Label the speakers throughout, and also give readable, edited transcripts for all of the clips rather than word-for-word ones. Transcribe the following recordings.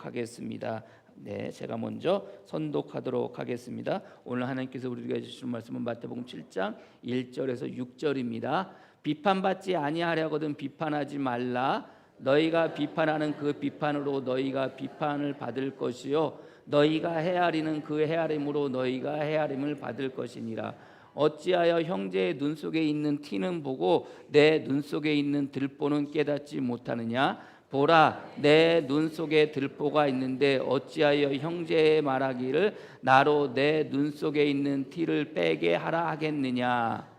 Speaker 1: 나누도록 하겠습니다. 네, 제가 먼저 선독하도록 하겠습니다. 오늘 하나님께서 우리에게 주신 말씀은 마태복음 7장 1절에서 6절입니다. 비판받지 아니하려거든 비판하지 말라. 너희가 비판하는 그 비판으로 너희가 비판을 받을 것이요 너희가 헤아리는 그 헤아림으로 너희가 헤아림을 받을 것이니라. 어찌하여 형제의 눈 속에 있는 티는 보고 내 눈 속에 있는 들보는 깨닫지 못하느냐? 보라, 내 눈 속에 들보가 있는데 어찌하여 형제의 말하기를 나로 내 눈 속에 있는 티를 빼게 하라 하겠느냐?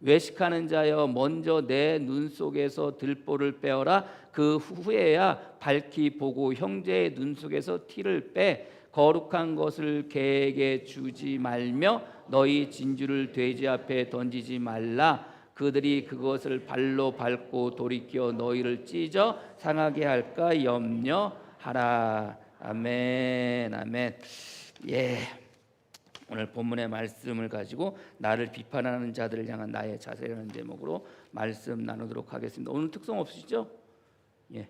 Speaker 1: 외식하는 자여, 먼저 내 눈 속에서 들보를 빼어라. 그 후에야 밝히 보고 형제의 눈 속에서 티를 빼 거룩한 것을 개에게 주지 말며 너희 진주를 돼지 앞에 던지지 말라. 그들이 그것을 발로 밟고 돌이켜 너희를 찢어 상하게 할까 염려하라. 아멘. 아멘. 예. 오늘 본문의 말씀을 가지고 나를 비판하는 자들을 향한 나의 자세라는 제목으로 말씀 나누도록 하겠습니다. 오늘 특성 없으시죠? 예.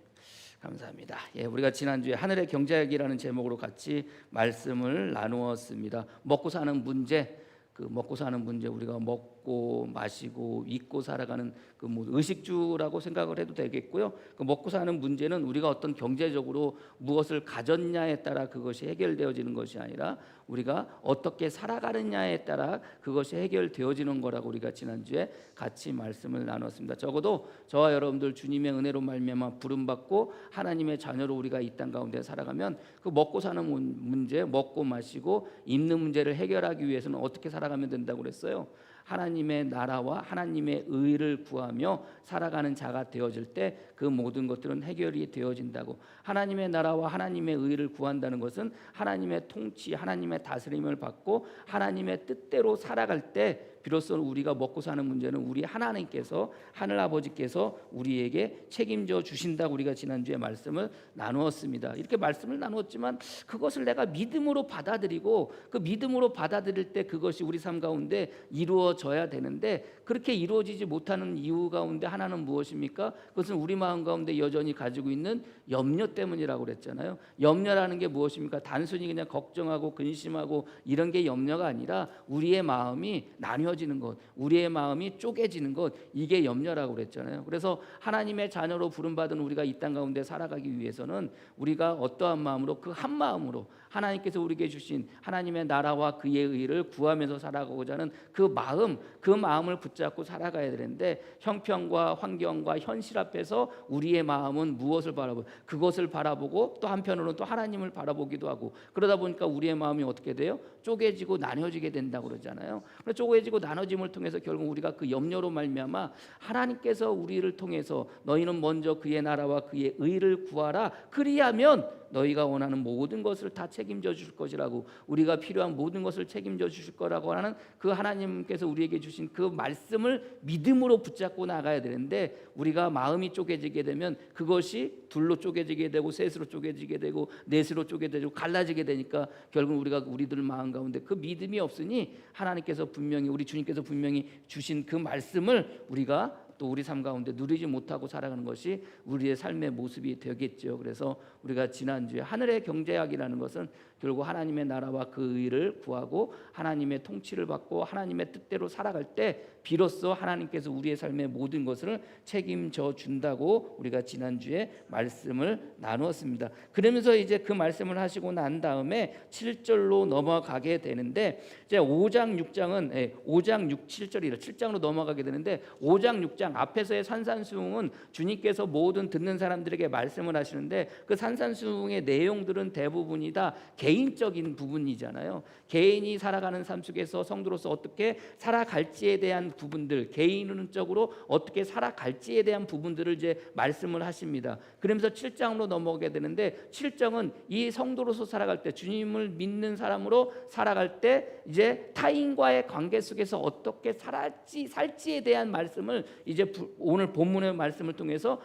Speaker 1: 감사합니다. 예, 우리가 지난주에 하늘의 경제학이라는 제목으로 같이 말씀을 나누었습니다. 먹고 사는 문제, 먹고 사는 문제, 우리가 먹고 마시고 입고 살아가는 의식주라고 생각을 해도 되겠고요. 먹고 사는 문제는 우리가 어떤 경제적으로 무엇을 가졌냐에 따라 그것이 해결되어지는 것이 아니라 우리가 어떻게 살아가느냐에 따라 그것이 해결되어지는 거라고 우리가 지난주에 같이 말씀을 나눴습니다. 적어도 저와 여러분들 주님의 은혜로 말미암아 부름받고 하나님의 자녀로 우리가 이 땅 가운데 살아가면 그 먹고 사는 문제, 먹고 마시고 입는 문제를 해결하기 위해서는 어떻게 살아가면 된다고 그랬어요? 하나님의 나라와 하나님의 의를 구하며 살아가는 자가 되어질 때 그 모든 것들은 해결이 되어진다고. 하나님의 나라와 하나님의 의를 구한다는 것은 하나님의 통치, 하나님의 다스림을 받고 하나님의 뜻대로 살아갈 때 비로소 우리가 먹고 사는 문제는 우리 하나님께서, 하늘 아버지께서 우리에게 책임져 주신다고 우리가 지난주에 말씀을 나누었습니다. 이렇게 말씀을 나누었지만 그것을 내가 믿음으로 받아들이고 그 믿음으로 받아들일 때 그것이 우리 삶 가운데 이루어져야 되는데 그렇게 이루어지지 못하는 이유 가운데 하나는 무엇입니까? 그것은 우리 마음 가운데 여전히 가지고 있는 염려 때문이라고 그랬잖아요. 염려라는 게 무엇입니까? 단순히 그냥 걱정하고 근심하고 이런 게 염려가 아니라 우리의 마음이 나뉘어지는 것, 우리의 마음이 쪼개지는 것, 이게 염려라고 그랬잖아요. 그래서 하나님의 자녀로 부름받은 우리가 이 땅 가운데 살아가기 위해서는 우리가 어떠한 마음으로, 그 한 마음으로 하나님께서 우리에게 주신 하나님의 나라와 그의 의를 구하면서 살아가고자 하는 그 마음을 붙잡고 살아가야 되는데 형편과 환경과 현실 앞에서 우리의 마음은 무엇을 바라보고 그것을 바라보고 또 한편으로는 또 하나님을 바라보기도 하고 그러다 보니까 우리의 마음이 어떻게 돼요? 쪼개지고 나눠지게 된다고 그러잖아요. 그래서 쪼개지고 나눠짐을 통해서 결국 우리가 그 염려로 말미암아 하나님께서 우리를 통해서 너희는 먼저 그의 나라와 그의 의를 구하라. 그리하면 너희가 원하는 모든 것을 다 책임져 주실 것이라고, 우리가 필요한 모든 것을 책임져 주실 거라고 하는 그 하나님께서 우리에게 주신 그 말씀을 믿음으로 붙잡고 나가야 되는데 우리가 마음이 쪼개지게 되면 그것이 둘로 쪼개지게 되고 셋으로 쪼개지게 되고 넷으로 쪼개지게 되고 갈라지게 되니까 결국 우리가 우리들 마음 가운데 그 믿음이 없으니 하나님께서 분명히, 우리 주님께서 분명히 주신 그 말씀을 우리가 또 우리 삶 가운데 누리지 못하고 살아가는 것이 우리의 삶의 모습이 되겠죠. 그래서 우리가 지난주에 하늘의 경제학이라는 것은 결국 하나님의 나라와 그 의를 구하고 하나님의 통치를 받고 하나님의 뜻대로 살아갈 때 비로소 하나님께서 우리의 삶의 모든 것을 책임져 준다고 우리가 지난주에 말씀을 나누었습니다. 그러면서 이제 그 말씀을 하시고 난 다음에 7절로 넘어가게 되는데 이제 5장 6장은 5장 6, 7절이라 7장으로 넘어가게 되는데 5장 6장 앞에서의 산산수훈은 주님께서 모든 듣는 사람들에게 말씀을 하시는데 그 산산수훈의 내용들은 대부분이 다 개인적인 부분이잖아요. 개인이 살아가는 삶 속에서 성도로서 어떻게 살아갈지에 대한 부분들, 개인적으로 어떻게 살아갈지에 대한 부분들을 이제 말씀을 하십니다. 그러면서 7장으로 넘어가게 되는데 7장은 이 성도로서 살아갈 때, 주님을 믿는 사람으로 살아갈 때 이제 타인과의 관계 속에서 어떻게 살지에 대한 말씀을 이제 오늘 본문의 말씀을 통해서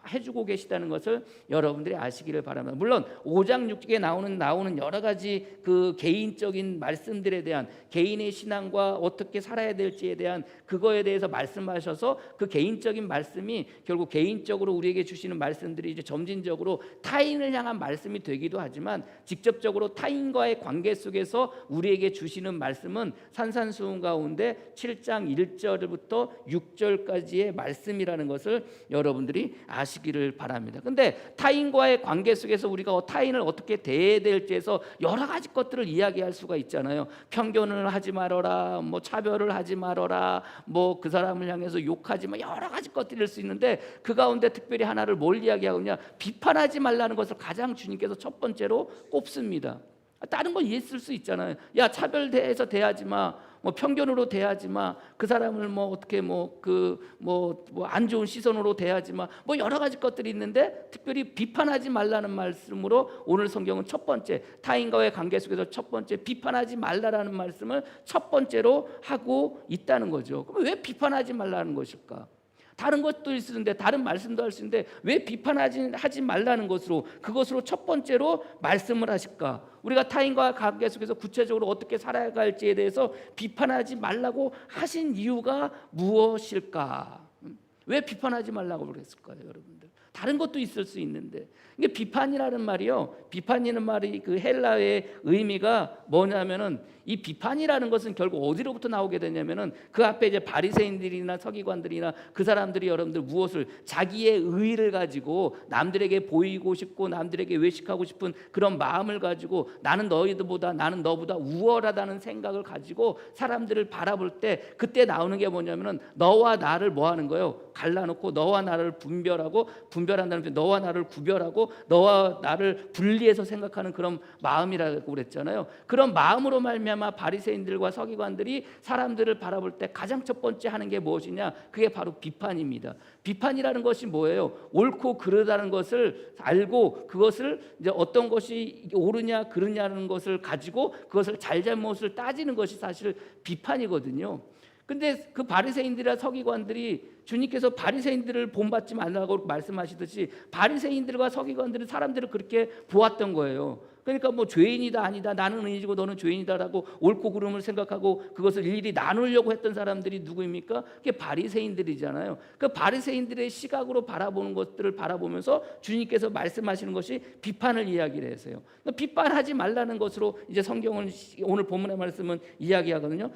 Speaker 1: 해주고 계시다는 것을 여러분들이 아시기를 바랍니다. 물론 5장 6장에 나오는 여러 가지 그 개인적인 말씀들에 대한 개인의 신앙과 어떻게 살아야 될지에 대한 그거에 대해서 말씀하셔서 그 개인적인 말씀이 결국 개인적으로 우리에게 주시는 말씀들이 이제 점진적으로 타인을 향한 말씀이 되기도 하지만 직접적으로 타인과의 관계 속에서 우리에게 주시는 말씀은 산산수훈 가운데 7장 1절부터 6절까지의 말씀이라는 것을 여러분들이 아시기를 바랍니다. 근데 타인과의 관계 속에서 우리가 타인을 어떻게 대해야 될지에서 여러 가지 것들을 이야기할 수가 있잖아요. 편견을 하지 말아라, 뭐 차별을 하지 말아라, 뭐 그 사람을 향해서 욕하지 마, 여러 가지 것들일 수 있는데 그 가운데 특별히 하나를 뭘 이야기하느냐, 비판하지 말라는 것을 가장 주님께서 첫 번째로 꼽습니다. 다른 건 이해했을 수 있잖아요. 야, 차별대해서 대하지 마, 뭐 편견으로 대하지 마, 그 사람을 뭐 어떻게 안 좋은 시선으로 대하지 마, 뭐 여러 가지 것들이 있는데 특별히 비판하지 말라는 말씀으로 오늘 성경은 첫 번째 타인과의 관계 속에서 첫 번째 비판하지 말라라는 말씀을 첫 번째로 하고 있다는 거죠. 그럼 왜 비판하지 말라는 것일까? 다른 것도 있는데 다른 말씀도 할 수 있는데 왜 비판하지 말라는 것으로 그것으로 첫 번째로 말씀을 하실까? 우리가 타인과 관계 속에서 구체적으로 어떻게 살아야 할지에 대해서 비판하지 말라고 하신 이유가 무엇일까? 왜 비판하지 말라고 그랬을까요, 여러분들? 다른 것도 있을 수 있는데 이게 비판이라는 말이요. 비판이라는 말이 그 헬라의 의미가 뭐냐면은 이 비판이라는 것은 결국 어디로부터 나오게 되냐면은 그 앞에 이제 바리새인들이나 서기관들이나 그 사람들이 여러분들 무엇을 자기의 의의를 가지고 남들에게 보이고 싶고 남들에게 외식하고 싶은 그런 마음을 가지고 나는 너보다 우월하다는 생각을 가지고 사람들을 바라볼 때 그때 나오는 게 뭐냐면은 너와 나를 뭐 하는 거예요? 갈라놓고 너와 나를 분별한다는 게 너와 나를 구별하고 너와 나를 분리해서 생각하는 그런 마음이라고 그랬잖아요. 그런 마음으로 말미암아 바리새인들과 서기관들이 사람들을 바라볼 때 가장 첫 번째 하는 게 무엇이냐? 그게 바로 비판입니다. 비판이라는 것이 뭐예요? 옳고 그르다는 것을 알고 그것을 이제 어떤 것이 옳으냐 그르냐는 것을 가지고 그것을 잘잘못을 따지는 것이 사실 비판이거든요. 근데 그 바리새인들이나 서기관들이 주님께서 바리새인들을 본받지 말라고 말씀하시듯이 바리새인들과 서기관들은 사람들을 그렇게 보았던 거예요. 그러니까 뭐 죄인이다 아니다, 나는 의인이고 너는 죄인이다라고 옳고 그름을 생각하고 그것을 일일이 나누려고 했던 사람들이 누구입니까? 그게 바리새인들이잖아요. 그 바리새인들의 시각으로 바라보는 것들을 바라보면서 주님께서 말씀하시는 것이 비판을 이야기를 해서요. 비판하지 말라는 것으로 이제 성경은 오늘 본문의 말씀은 이야기하거든요.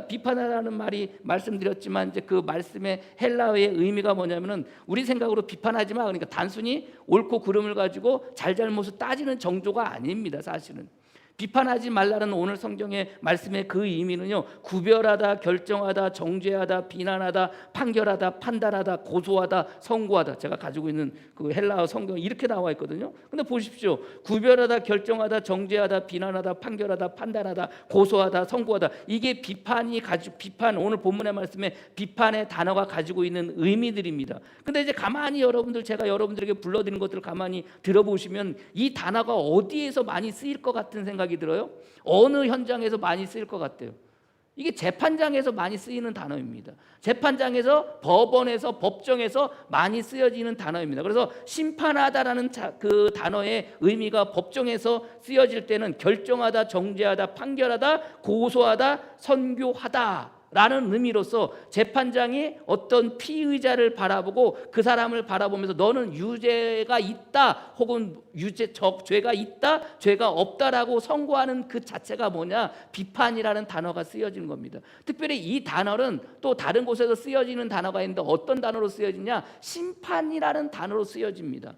Speaker 1: 비판하라는 말이 말씀드렸지만 이제 그 말씀의 헬라어의 의미가 뭐냐면은 우리 생각으로 비판하지 마, 그러니까 단순히 옳고 그름을 가지고 잘잘못을 따지는 정도가 아닙니다. 사실은 비판하지 말라는 오늘 성경의 말씀의 그 의미는요, 구별하다, 결정하다, 정죄하다, 비난하다, 판결하다, 판단하다, 고소하다, 선고하다. 제가 가지고 있는 그 헬라어 성경 이렇게 나와 있거든요. 근데 보십시오. 구별하다, 결정하다, 정죄하다, 비난하다, 판결하다, 판단하다, 고소하다, 선고하다. 이게 비판 오늘 본문의 말씀에 비판의 단어가 가지고 있는 의미들입니다. 근데 이제 가만히 제가 여러분들에게 불러드린 것들을 가만히 들어보시면 이 단어가 어디에서 많이 쓰일 것 같은 생각이 들어요? 어느 현장에서 많이 쓰일 것 같아요? 이게 재판장에서 많이 쓰이는 단어입니다. 재판장에서, 법원에서, 법정에서 많이 쓰여지는 단어입니다. 그래서 심판하다라는 그 단어의 의미가 법정에서 쓰여질 때는 결정하다, 정죄하다, 판결하다, 고소하다, 선고하다 라는 의미로서 재판장이 어떤 피의자를 바라보고 그 사람을 바라보면서 너는 유죄가 있다 혹은 죄가 있다, 죄가 없다라고 선고하는 그 자체가 뭐냐? 비판이라는 단어가 쓰여지는 겁니다. 특별히 이 단어는 또 다른 곳에서 쓰여지는 단어가 있는데 어떤 단어로 쓰여지냐? 심판이라는 단어로 쓰여집니다.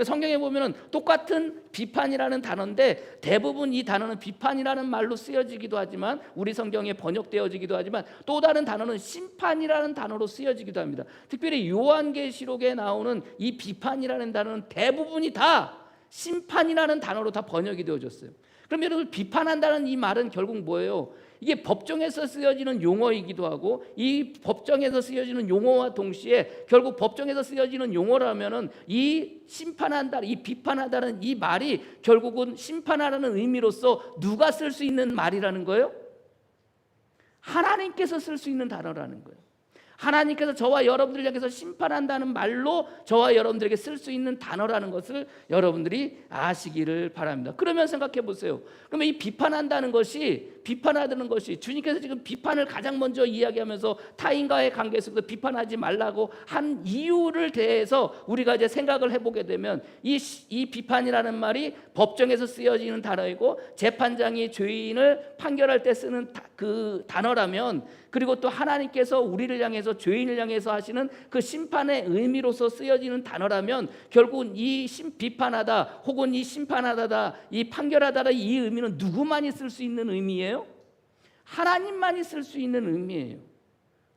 Speaker 1: 성경에 보면은 똑같은 비판이라는 단어인데 대부분 이 단어는 비판이라는 말로 쓰여지기도 하지만 우리 성경에 번역되어지기도 하지만 또 다른 단어는 심판이라는 단어로 쓰여지기도 합니다. 특별히 요한계시록에 나오는 이 비판이라는 단어는 대부분이 다 심판이라는 단어로 다 번역이 되어졌어요. 그럼 여러분, 비판한다는 이 말은 결국 뭐예요? 이게 법정에서 쓰여지는 용어이기도 하고 이 법정에서 쓰여지는 용어와 동시에 결국 법정에서 쓰여지는 용어라면은 이 심판한다, 이 비판하다는 이 말이 결국은 심판하라는 의미로서 누가 쓸 수 있는 말이라는 거예요? 하나님께서 쓸 수 있는 단어라는 거예요. 하나님께서 저와 여러분들 향해서 심판한다는 말로 저와 여러분들에게 쓸 수 있는 단어라는 것을 여러분들이 아시기를 바랍니다. 그러면 생각해 보세요. 그러면 이 비판한다는 것이 주님께서 지금 비판을 가장 먼저 이야기하면서 타인과의 관계 속에서 비판하지 말라고 한 이유를 대해서 우리가 이제 생각을 해보게 되면 이 비판이라는 말이 법정에서 쓰여지는 단어이고 재판장이 죄인을 판결할 때 쓰는 그 단어라면, 그리고 또 하나님께서 우리를 향해서 죄인을 향해서 하시는 그 심판의 의미로서 쓰여지는 단어라면, 결국은 이 비판하다 혹은 이 심판하다, 이 판결하다, 이 의미는 누구만이 쓸 수 있는 의미예요? 하나님만이 쓸 수 있는 의미예요.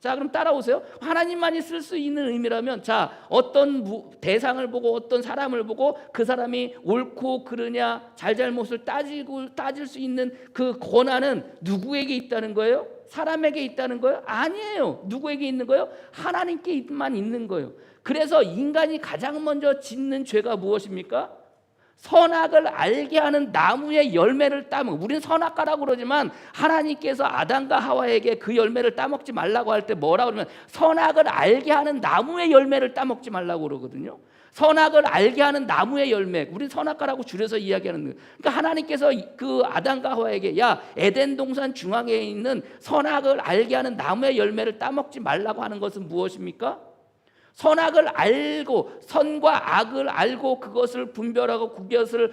Speaker 1: 자, 그럼 따라오세요. 하나님만이 쓸 수 있는 의미라면, 자, 어떤 대상을 보고 어떤 사람을 보고 그 사람이 옳고 그르냐 잘잘못을 따질 수 있는 그 권한은 누구에게 있다는 거예요? 사람에게 있다는 거예요? 아니에요. 누구에게 있는 거예요? 하나님께만 있는 거예요. 그래서 인간이 가장 먼저 짓는 죄가 무엇입니까? 선악을 알게 하는 나무의 열매를 우리는 선악과라고 그러지만 하나님께서 아담과 하와에게 그 열매를 따먹지 말라고 할 때 뭐라고 그러면 선악을 알게 하는 나무의 열매를 따먹지 말라고 그러거든요. 선악을 알게 하는 나무의 열매, 우리 선악과라고 줄여서 이야기하는 거예요. 그러니까 하나님께서 그 아담과 하와에게 야, 에덴 동산 중앙에 있는 선악을 알게 하는 나무의 열매를 따먹지 말라고 하는 것은 무엇입니까? 선악을 알고, 선과 악을 알고 그것을 분별하고 그것을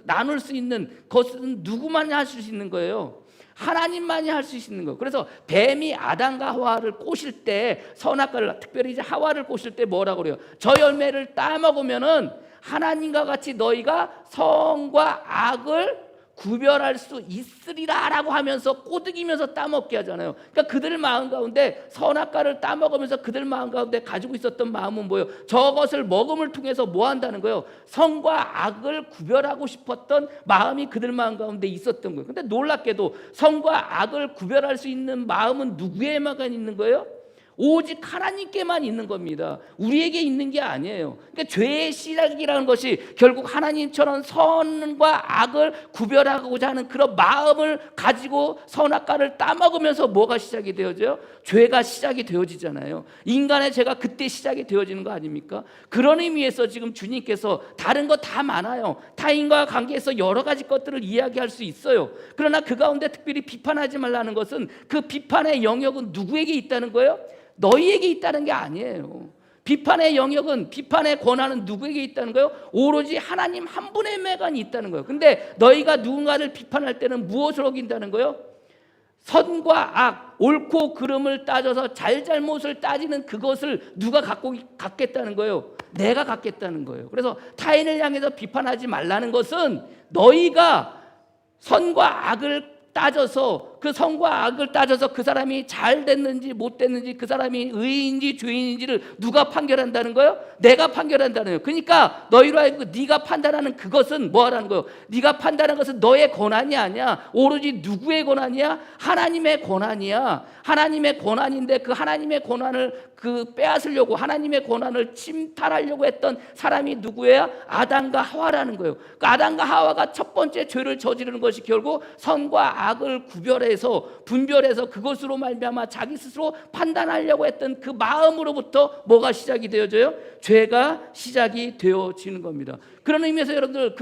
Speaker 1: 나눌 수 있는 것은 누구만이 할 수 있는 거예요? 하나님만이 할 수 있는 거예요. 그래서 뱀이 아담과 하와를 꼬실 때, 선악과를, 특별히 이제 하와를 꼬실 때 뭐라고 그래요? 저 열매를 따먹으면은 하나님과 같이 너희가 선과 악을 구별할 수 있으리라라고 하면서 꼬드기면서 따먹게 하잖아요. 그러니까 그들 마음 가운데 선악과를 따먹으면서 그들 마음 가운데 가지고 있었던 마음은 뭐예요? 저것을 먹음을 통해서 뭐 한다는 거예요? 선과 악을 구별하고 싶었던 마음이 그들 마음 가운데 있었던 거예요. 근데 놀랍게도 선과 악을 구별할 수 있는 마음은 누구에만 있는 거예요? 오직 하나님께만 있는 겁니다. 우리에게 있는 게 아니에요. 그러니까 죄의 시작이라는 것이 결국 하나님처럼 선과 악을 구별하고자 하는 그런 마음을 가지고 선악과를 따먹으면서 뭐가 시작이 되어져요? 죄가 시작이 되어지잖아요. 인간의 죄가 그때 시작이 되어지는 거 아닙니까? 그런 의미에서 지금 주님께서 다른 거 다 많아요. 타인과 관계에서 여러 가지 것들을 이야기할 수 있어요. 그러나 그 가운데 특별히 비판하지 말라는 것은 그 비판의 영역은 누구에게 있다는 거예요? 너희에게 있다는 게 아니에요. 비판의 영역은, 비판의 권한은 누구에게 있다는 거예요? 오로지 하나님 한 분에게만 있다는 거예요. 근데 너희가 누군가를 비판할 때는 무엇을 어긴다는 거예요? 선과 악, 옳고 그름을 따져서 잘잘못을 따지는 그것을 누가 갖겠다는 거예요? 내가 갖겠다는 거예요. 그래서 타인을 향해서 비판하지 말라는 것은 너희가 선과 악을 따져서, 그 선과 악을 따져서 그 사람이 잘 됐는지 못 됐는지, 그 사람이 의인지 죄인인지를 누가 판결한다는 거예요? 내가 판결한다는 거예요. 그러니까 너희로 하여금 네가 판단하는 그것은 뭐하라는 거예요? 네가 판단하는 것은 너의 권한이 아니야. 오로지 누구의 권한이야? 하나님의 권한이야. 하나님의 권한인데 그 하나님의 권한을 빼앗으려고, 하나님의 권한을 침탈하려고 했던 사람이 누구예요? 아담과 하와라는 거예요. 그 아담과 하와가 첫 번째 죄를 저지르는 것이 결국 선과 악을 분별해서 그것으로 말미암아 자기 스스로 판단하려고 했던 그 마음으로부터 뭐가 시작이 되어져요? 죄가 시작이 되어지는 겁니다. 그런 의미에서 여러분들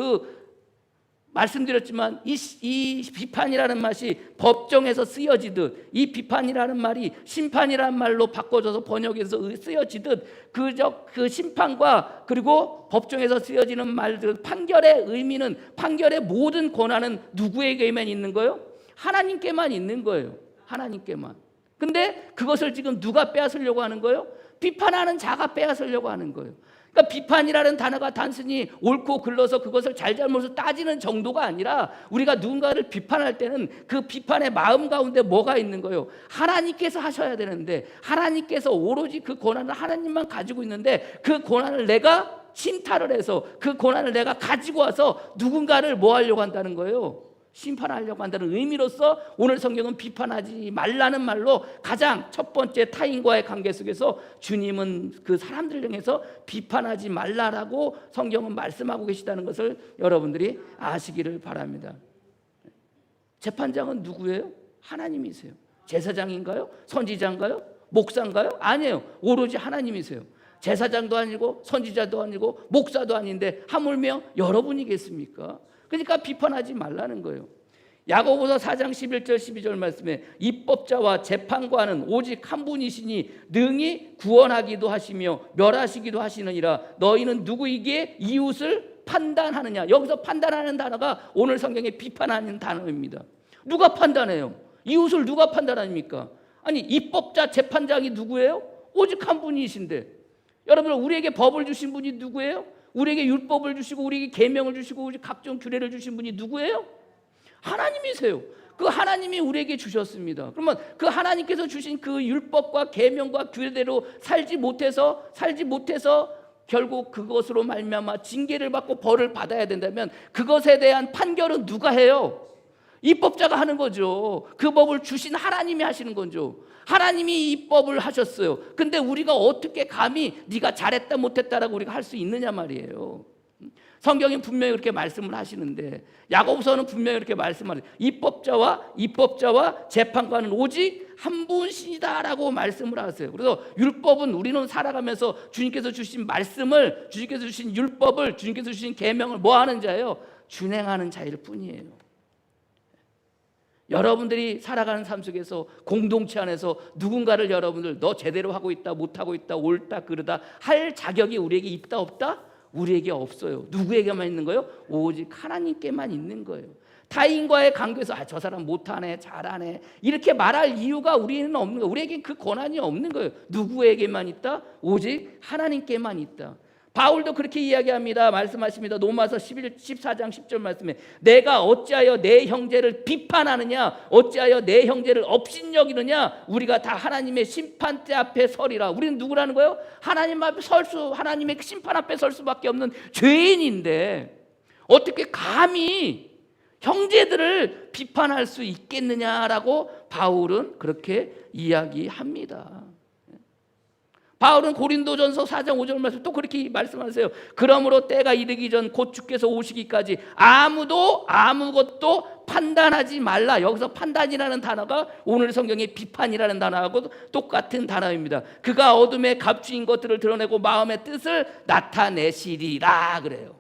Speaker 1: 말씀드렸지만 이 비판이라는 말이 법정에서 쓰여지듯, 이 비판이라는 말이 심판이라는 말로 바꿔져서 번역해서 쓰여지듯, 그 심판과 그리고 법정에서 쓰여지는 말들, 판결의 의미는, 판결의 모든 권한은 누구에게만 있는 거예요? 하나님께만 있는 거예요. 하나님께만. 근데 그것을 지금 누가 빼앗으려고 하는 거예요? 비판하는 자가 빼앗으려고 하는 거예요. 그러니까 비판이라는 단어가 단순히 옳고 글러서 그것을 잘잘못을 따지는 정도가 아니라, 우리가 누군가를 비판할 때는 그 비판의 마음 가운데 뭐가 있는 거예요? 하나님께서 하셔야 되는데, 하나님께서 오로지 그 권한을 하나님만 가지고 있는데, 그 권한을 내가 침탈을 해서 그 권한을 내가 가지고 와서 누군가를 뭐 하려고 한다는 거예요? 심판하려고 한다는 의미로서 오늘 성경은 비판하지 말라는 말로 가장 첫 번째 타인과의 관계 속에서 주님은 그 사람들을 향해서 비판하지 말라라고 성경은 말씀하고 계시다는 것을 여러분들이 아시기를 바랍니다. 재판장은 누구예요? 하나님이세요. 제사장인가요? 선지자인가요? 목사인가요? 아니에요. 오로지 하나님이세요. 제사장도 아니고 선지자도 아니고 목사도 아닌데 하물며 여러분이겠습니까? 그러니까 비판하지 말라는 거예요. 야고보서 4장 11절 12절 말씀에 입법자와 재판관은 오직 한 분이시니 능히 구원하기도 하시며 멸하시기도 하시느니라. 너희는 누구이기에 이웃을 판단하느냐. 여기서 판단하는 단어가 오늘 성경에 비판하는 단어입니다. 누가 판단해요? 이웃을 누가 판단합니까? 아니 입법자 재판장이 누구예요? 오직 한 분이신데 여러분 우리에게 법을 주신 분이 누구예요? 우리에게 율법을 주시고 우리에게 계명을 주시고 우리 각종 규례를 주신 분이 누구예요? 하나님이세요. 그 하나님이 우리에게 주셨습니다. 그러면 그 하나님께서 주신 그 율법과 계명과 규례대로 살지 못해서 결국 그것으로 말미암아 징계를 받고 벌을 받아야 된다면 그것에 대한 판결은 누가 해요? 입법자가 하는 거죠. 그 법을 주신 하나님이 하시는 거죠. 하나님이 이 법을 하셨어요. 근데 우리가 어떻게 감히 네가 잘했다 못했다라고 우리가 할 수 있느냐 말이에요. 성경이 분명히 그렇게 말씀을 하시는데 야고보서는 분명히 이렇게 말씀하세요. 입법자와 재판관은 오직 한 분이시다라고 말씀을 하세요. 그래서 율법은 우리는 살아가면서 주님께서 주신 말씀을, 주님께서 주신 율법을, 주님께서 주신 계명을 뭐 하는 자예요? 준행하는 자일 뿐이에요. 여러분들이 살아가는 삶 속에서 공동체 안에서 누군가를 여러분들 너 제대로 하고 있다 못하고 있다 옳다 그르다 할 자격이 우리에게 있다 없다? 우리에게 없어요. 누구에게만 있는 거예요? 오직 하나님께만 있는 거예요. 타인과의 관계에서 저 사람 못하네 잘하네 이렇게 말할 이유가 우리는 없는 거예요. 우리에게 그 권한이 없는 거예요. 누구에게만 있다? 오직 하나님께만 있다. 바울도 그렇게 이야기합니다. 말씀하십니다. 로마서 14장 10절 말씀에 내가 어찌하여 내 형제를 비판하느냐 어찌하여 내 형제를 업신여기느냐 우리가 다 하나님의 심판대 앞에 서리라. 우리는 누구라는 거예요? 하나님 앞에 하나님의 심판 앞에 설 수밖에 없는 죄인인데 어떻게 감히 형제들을 비판할 수 있겠느냐라고 바울은 그렇게 이야기합니다. 바울은 고린도전서 4장 5절 말씀 또 그렇게 말씀하세요. 그러므로 때가 이르기 전 곧 주께서 오시기까지 아무것도 판단하지 말라. 여기서 판단이라는 단어가 오늘 성경의 비판이라는 단어하고 똑같은 단어입니다. 그가 어둠에 감추인 것들을 드러내고 마음의 뜻을 나타내시리라 그래요.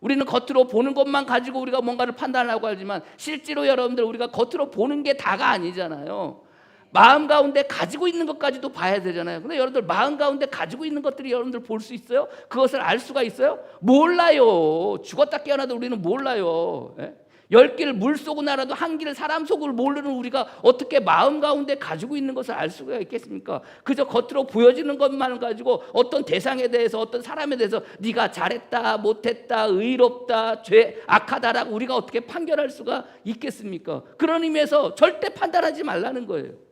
Speaker 1: 우리는 겉으로 보는 것만 가지고 우리가 뭔가를 판단하고 하지만 실제로 여러분들 우리가 겉으로 보는 게 다가 아니잖아요. 마음 가운데 가지고 있는 것까지도 봐야 되잖아요. 근데 여러분들 마음 가운데 가지고 있는 것들이 여러분들 볼 수 있어요? 그것을 알 수가 있어요? 몰라요. 죽었다 깨어나도 우리는 몰라요. 10개를 물 속을 알아도 한 개를 사람 속을 모르는 우리가 어떻게 마음 가운데 가지고 있는 것을 알 수가 있겠습니까? 그저 겉으로 보여지는 것만 가지고 어떤 대상에 대해서 어떤 사람에 대해서 네가 잘했다 못했다 의롭다 죄 악하다라고 우리가 어떻게 판결할 수가 있겠습니까? 그런 의미에서 절대 판단하지 말라는 거예요.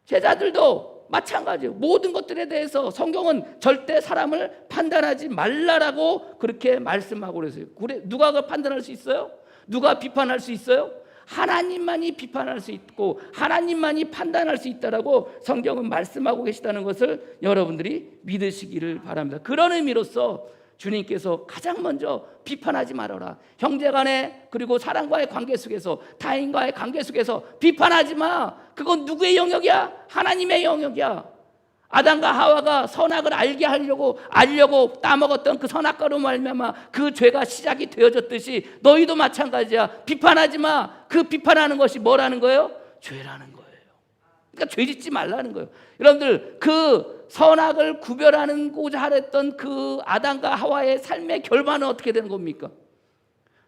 Speaker 1: 제자들도 마찬가지예요. 모든 것들에 대해서 성경은 절대 사람을 판단하지 말라라고 그렇게 말씀하고 그랬어요. 누가 그걸 판단할 수 있어요? 누가 비판할 수 있어요? 하나님만이 비판할 수 있고 하나님만이 판단할 수 있다라고 성경은 말씀하고 계시다는 것을 여러분들이 믿으시기를 바랍니다. 그런 의미로서 주님께서 가장 먼저 비판하지 말아라. 형제간에 그리고 사랑과의 관계 속에서 타인과의 관계 속에서 비판하지 마. 그건 누구의 영역이야? 하나님의 영역이야. 아담과 하와가 선악을 알려고 따먹었던 그 선악과로 말미암아 그 죄가 시작이 되어졌듯이 너희도 마찬가지야. 비판하지 마. 그 비판하는 것이 뭐라는 거예요? 죄라는 거예요. 그러니까 죄 짓지 말라는 거예요. 여러분들 그 선악을 구별하고자 하랬던 그 아담과 하와의 삶의 결과는 어떻게 되는 겁니까?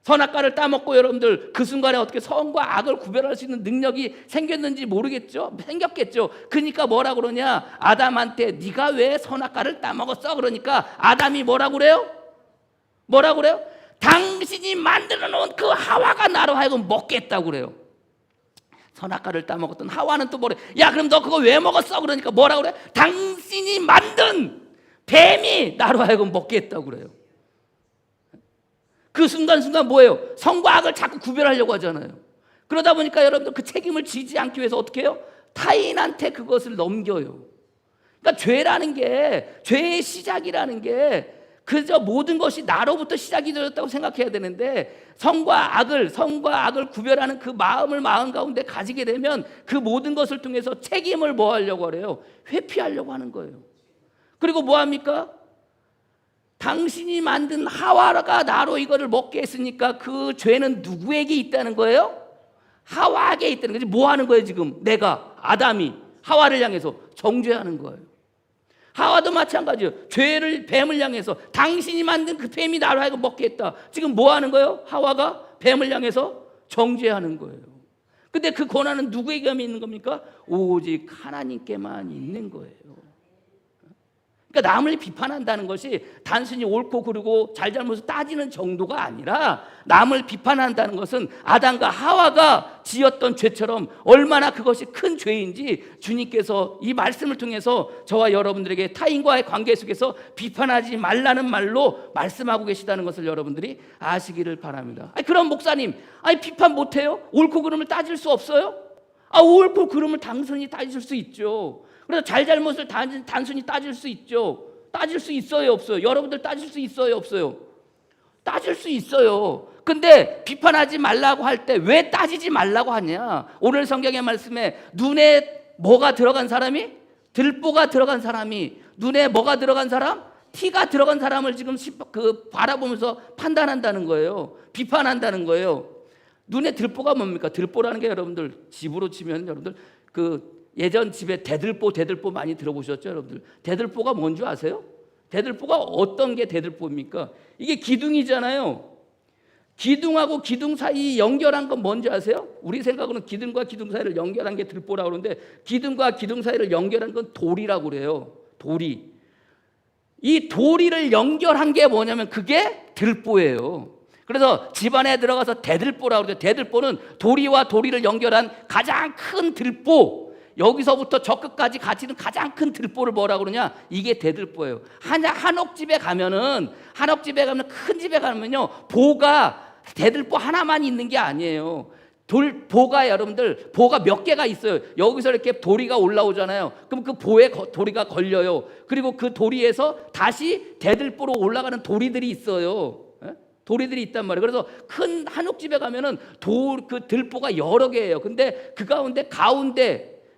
Speaker 1: 선악과를 따먹고 여러분들 그 순간에 어떻게 선과 악을 구별할 수 있는 능력이 생겼는지 모르겠죠? 생겼겠죠. 그러니까 뭐라 그러냐? 아담한테 네가 왜 선악과를 따먹었어? 그러니까 아담이 뭐라고 그래요? 당신이 만들어 놓은 그 하와가 나로 하여금 먹겠다고 그래요. 선악과를 따먹었던 하와는 또 뭐래? 야 그럼 너 그거 왜 먹었어? 그러니까 뭐라고 그래? 당신이 만든 뱀이 나로 하여금 먹게 했다고 그래요. 그 순간순간 뭐예요? 선과 악을 자꾸 구별하려고 하잖아요. 그러다 보니까 여러분들 그 책임을 지지 않기 위해서 어떻게 해요? 타인한테 그것을 넘겨요. 그러니까 죄라는 게, 죄의 시작이라는 게 그저 모든 것이 나로부터 시작이 되었다고 생각해야 되는데 선과 악을 구별하는 그 마음을 마음 가운데 가지게 되면 그 모든 것을 통해서 책임을 뭐 하려고 그래요? 회피하려고 하는 거예요. 그리고 뭐 합니까? 당신이 만든 하와가 나로 이거를 먹게 했으니까 그 죄는 누구에게 있다는 거예요? 하와에게 있다는 거지. 뭐 하는 거예요 지금? 내가 아담이 하와를 향해서 정죄하는 거예요. 하와도 마찬가지예요. 죄를 뱀을 향해서 당신이 만든 그 뱀이 나로 하여금 먹게 했다. 지금 뭐 하는 거예요? 하와가 뱀을 향해서 정죄하는 거예요. 근데 그 권한은 누구에게만 있는 겁니까? 오직 하나님께만 있는 거예요. 그러니까 남을 비판한다는 것이 단순히 옳고 그르고 잘잘못을 따지는 정도가 아니라 남을 비판한다는 것은 아담과 하와가 지었던 죄처럼 얼마나 그것이 큰 죄인지 주님께서 이 말씀을 통해서 저와 여러분들에게 타인과의 관계 속에서 비판하지 말라는 말로 말씀하고 계시다는 것을 여러분들이 아시기를 바랍니다. 그럼 목사님, 비판 못해요? 옳고 그름을 따질 수 없어요? 옳고 그름을 단순히 따질 수 있죠. 그래서 잘잘못을 단순히 따질 수 있죠. 따질 수 있어요, 없어요? 여러분들 따질 수 있어요, 없어요? 따질 수 있어요. 근데 비판하지 말라고 할 때 왜 따지지 말라고 하냐? 오늘 성경의 말씀에 눈에 뭐가 들어간 사람이? 들보가 들어간 사람이 눈에 뭐가 들어간 사람? 티가 들어간 사람을 지금 바라보면서 판단한다는 거예요. 비판한다는 거예요. 눈에 들보가 뭡니까? 들보라는 게 여러분들 집으로 치면 여러분들 예전 집에 대들보 많이 들어보셨죠, 여러분들? 대들보가 뭔지 아세요? 대들보가 어떤 게 대들보입니까? 이게 기둥이잖아요. 기둥하고 기둥 사이 연결한 건 뭔지 아세요? 우리 생각으로는 기둥과 기둥 사이를 연결한 게 들보라고 그러는데 기둥과 기둥 사이를 연결한 건 돌이라고 그래요. 돌이. 이 돌이를 연결한 게 뭐냐면 그게 들보예요. 그래서 집안에 들어가서 대들보라고 그러죠. 대들보는 돌이와 돌이를 연결한 가장 큰 들보. 여기서부터 저 끝까지 가지는 가장 큰 들보를 뭐라고 그러냐? 이게 대들보예요. 한옥집에 가면은 큰 집에 가면요, 보가 대들보 하나만 있는 게 아니에요. 보가 여러분들 보가 몇 개가 있어요. 여기서 이렇게 도리가 올라오잖아요. 그럼 그 보에 도리가 걸려요. 그리고 그 도리에서 다시 대들보로 올라가는 도리들이 있어요. 도리들이 있단 말이에요. 그래서 큰 한옥집에 가면은 그 들보가 여러 개예요. 근데 그 가운데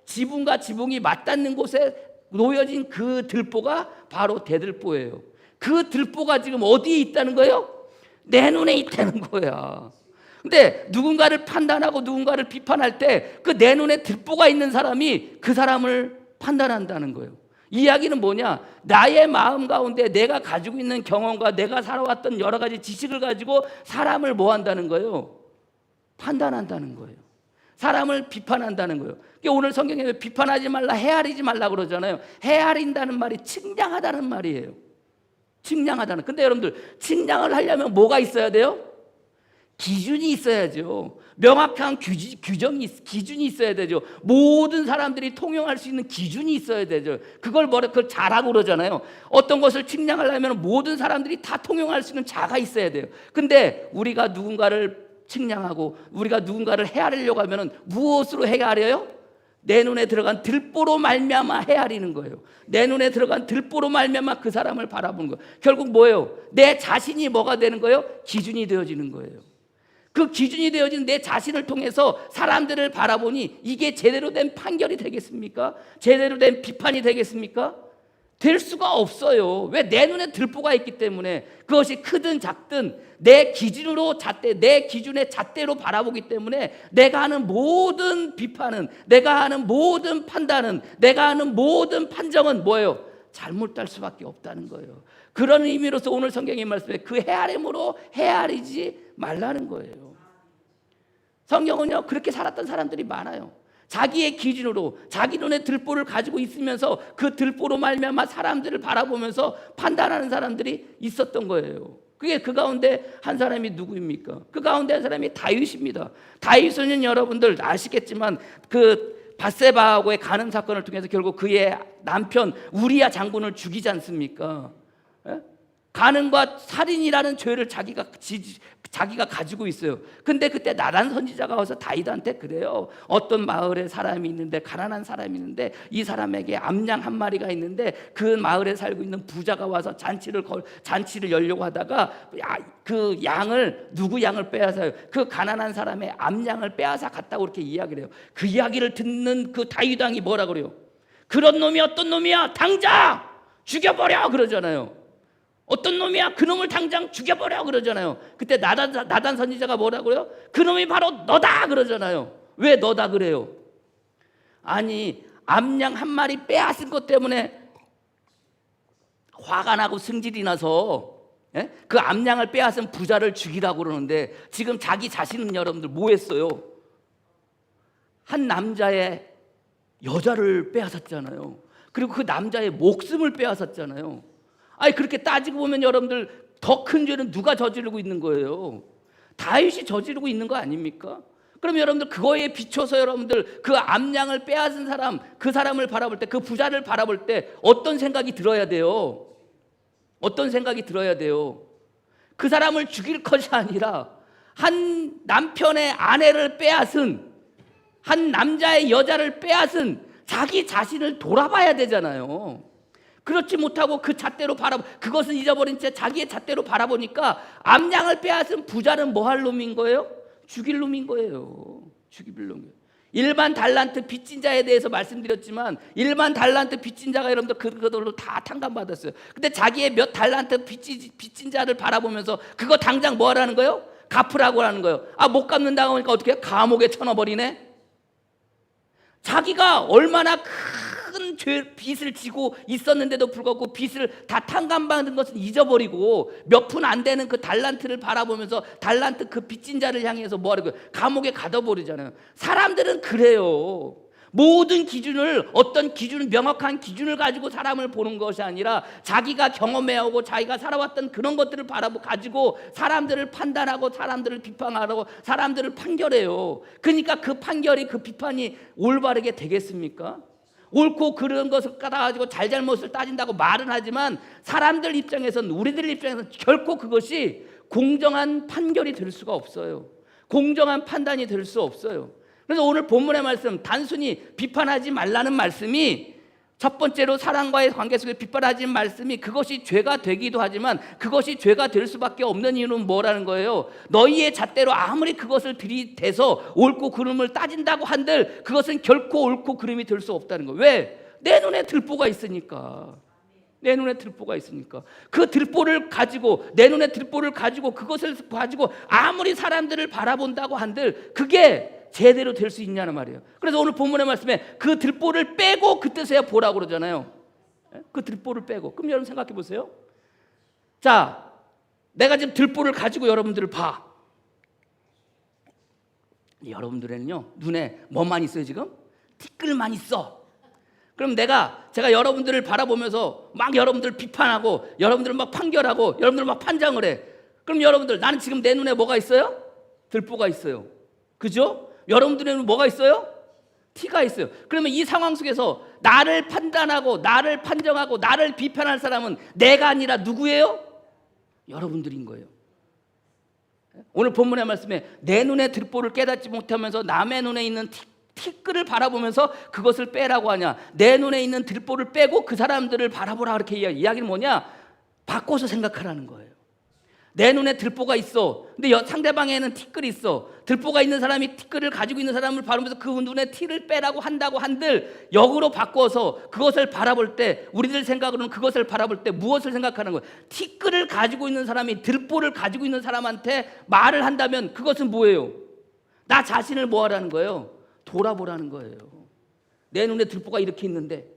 Speaker 1: 지붕과 지붕이 맞닿는 곳에 놓여진 그 들보가 바로 대들보예요. 그 들보가 지금 어디에 있다는 거예요? 내 눈에 있다는 거야. 근데 누군가를 판단하고 누군가를 비판할 때 그 내 눈에 들보가 있는 사람이 그 사람을 판단한다는 거예요. 이야기는 뭐냐? 나의 마음 가운데 내가 가지고 있는 경험과 내가 살아왔던 여러 가지 지식을 가지고 사람을 뭐 한다는 거예요? 판단한다는 거예요. 사람을 비판한다는 거예요. 오늘 성경에 비판하지 말라, 헤아리지 말라 그러잖아요. 헤아린다는 말이 측량하다는 말이에요. 측량하다는. 근데 여러분들 측량을 하려면 뭐가 있어야 돼요? 기준이 있어야죠. 명확한 기준이 있어야 되죠. 모든 사람들이 통용할 수 있는 기준이 있어야 되죠. 그걸 자라고 그러잖아요. 어떤 것을 측량하려면 모든 사람들이 다 통용할 수 있는 자가 있어야 돼요. 근데 우리가 누군가를 측량하고 우리가 누군가를 헤아리려고 하면은 무엇으로 헤아려요? 내 눈에 들어간 들보로 말미암아 헤아리는 거예요. 내 눈에 들어간 들보로 말미암아 그 사람을 바라보는 거예요. 결국 뭐예요? 내 자신이 뭐가 되는 거예요? 기준이 되어지는 거예요. 그 기준이 되어진 내 자신을 통해서 사람들을 바라보니 이게 제대로 된 판결이 되겠습니까? 제대로 된 비판이 되겠습니까? 될 수가 없어요. 왜? 내 눈에 들보가 있기 때문에. 그것이 크든 작든 내 기준으로 내 기준의 잣대로 바라보기 때문에 내가 하는 모든 비판은, 내가 하는 모든 판단은, 내가 하는 모든 판정은 뭐예요? 잘못될 수밖에 없다는 거예요. 그런 의미로서 오늘 성경의 말씀에 그 헤아림으로 헤아리지 말라는 거예요. 성경은요, 그렇게 살았던 사람들이 많아요. 자기의 기준으로 자기 눈에 들보를 가지고 있으면서 그 들보로 말미암아 사람들을 바라보면서 판단하는 사람들이 있었던 거예요. 그게 그 가운데 한 사람이 누구입니까? 그 가운데 한 사람이 다윗입니다. 다윗은 여러분들 아시겠지만 그 밧세바하고의 간음 사건을 통해서 결국 그의 남편 우리야 장군을 죽이지 않습니까? 간음과 살인이라는 죄를 자기가 가지고 있어요. 근데 그때 나단 선지자가 와서 다윗한테 그래요. 어떤 마을에 사람이 있는데, 가난한 사람이 있는데, 이 사람에게 암양 한 마리가 있는데 그 마을에 살고 있는 부자가 와서 잔치를 열려고 하다가 그 양을, 누구 양을 빼앗아요? 그 가난한 사람의 암양을 빼앗아 갔다고 그렇게 이야기를 해요. 그 이야기를 듣는 그 다윗 왕이 뭐라 그래요? 그런 놈이 어떤 놈이야? 당장 죽여버려 그러잖아요. 어떤 놈이야? 그놈을 당장 죽여버려 그러잖아요. 그때 나단 선지자가 뭐라고요? 그놈이 바로 너다 그러잖아요. 왜 너다 그래요? 아니, 암양 한 마리 빼앗은 것 때문에 화가 나고 승질이 나서 그 암양을 빼앗은 부자를 죽이라고 그러는데, 지금 자기 자신은 여러분들 뭐 했어요? 한 남자의 여자를 빼앗았잖아요. 그리고 그 남자의 목숨을 빼앗았잖아요. 아니, 그렇게 따지고 보면 여러분들 더 큰 죄는 누가 저지르고 있는 거예요? 다윗이 저지르고 있는 거 아닙니까? 그럼 여러분들 그거에 비춰서 여러분들 그 암양을 빼앗은 사람, 그 사람을 바라볼 때, 그 부자를 바라볼 때 어떤 생각이 들어야 돼요? 어떤 생각이 들어야 돼요? 그 사람을 죽일 것이 아니라 한 남편의 아내를 빼앗은, 한 남자의 여자를 빼앗은 자기 자신을 돌아봐야 되잖아요. 그렇지 못하고 그 잣대로 그것은 잊어버린 채 자기의 잣대로 바라보니까 암양을 빼앗은 부자는 뭐 할 놈인 거예요? 죽일 놈인 거예요. 죽일 놈이에요. 일반 달란트 빚진 자에 대해서 말씀드렸지만, 일반 달란트 빚진 자가 여러분들 그걸로 다 탕감받았어요. 근데 자기의 몇 달란트 빚진 자를 바라보면서 그거 당장 뭐 하라는 거예요? 갚으라고 하는 거예요. 못 갚는다고 하니까 어떻게 해요? 감옥에 쳐넣어버리네. 자기가 얼마나 큰 빚을 지고 있었는데도 불구하고 빚을 다 탕감받은 것은 잊어버리고 몇 푼 안 되는 그 달란트를 바라보면서 달란트 그 빚진 자를 향해서 뭐하는 거예요? 감옥에 가둬버리잖아요. 사람들은 그래요. 모든 기준을, 어떤 기준, 명확한 기준을 가지고 사람을 보는 것이 아니라 자기가 경험해오고 자기가 살아왔던 그런 것들을 가지고 사람들을 판단하고 사람들을 비판하고 사람들을 판결해요. 그러니까 그 판결이, 그 비판이 올바르게 되겠습니까? 옳고 그른 것을 까다가지고 잘잘못을 따진다고 말은 하지만 사람들 입장에서는, 우리들 입장에서는 결코 그것이 공정한 판결이 될 수가 없어요. 공정한 판단이 될 수 없어요. 그래서 오늘 본문의 말씀, 단순히 비판하지 말라는 말씀이, 첫 번째로 사랑과의 관계 속에 비판하지 말씀이 그것이 죄가 되기도 하지만 그것이 죄가 될 수밖에 없는 이유는 뭐라는 거예요? 너희의 잣대로 아무리 그것을 들이대서 옳고 그름을 따진다고 한들 그것은 결코 옳고 그름이 될 수 없다는 거예요. 왜? 내 눈에 들보가 있으니까. 내 눈에 들보가 있으니까. 그 들보를 가지고, 내 눈에 들보를 가지고, 그것을 가지고 아무리 사람들을 바라본다고 한들 그게 제대로 될 수 있냐는 말이에요. 그래서 오늘 본문의 말씀에 그 들보를 빼고 그때서야 보라고 그러잖아요. 그 들보를 빼고. 그럼 여러분 생각해 보세요. 자, 내가 지금 들보를 가지고 여러분들을 봐. 여러분들에는요, 눈에 뭐만 있어요 지금? 티끌만 있어. 그럼 제가 여러분들을 바라보면서 막 여러분들을 비판하고 여러분들을 막 판결하고 여러분들을 막 판장을 해. 그럼 여러분들, 나는 지금 내 눈에 뭐가 있어요? 들보가 있어요. 그죠? 여러분들에는 뭐가 있어요? 티가 있어요. 그러면 이 상황 속에서 나를 판단하고 나를 판정하고 나를 비판할 사람은 내가 아니라 누구예요? 여러분들인 거예요. 오늘 본문의 말씀에 내 눈에 들보를 깨닫지 못하면서 남의 눈에 있는 티끌을 바라보면서 그것을 빼라고 하냐? 내 눈에 있는 들보를 빼고 그 사람들을 바라보라, 그렇게 이야기는 뭐냐? 바꿔서 생각하라는 거예요. 내 눈에 들보가 있어. 근데 상대방에는 티끌이 있어. 들보가 있는 사람이 티끌을 가지고 있는 사람을 바라보면서 그 눈에 티를 빼라고 한다고 한들 역으로 바꿔서 그것을 바라볼 때, 우리들 생각으로는 그것을 바라볼 때 무엇을 생각하는 거예요? 티끌을 가지고 있는 사람이 들보를 가지고 있는 사람한테 말을 한다면 그것은 뭐예요? 나 자신을 뭐 하라는 거예요? 돌아보라는 거예요. 내 눈에 들보가 이렇게 있는데,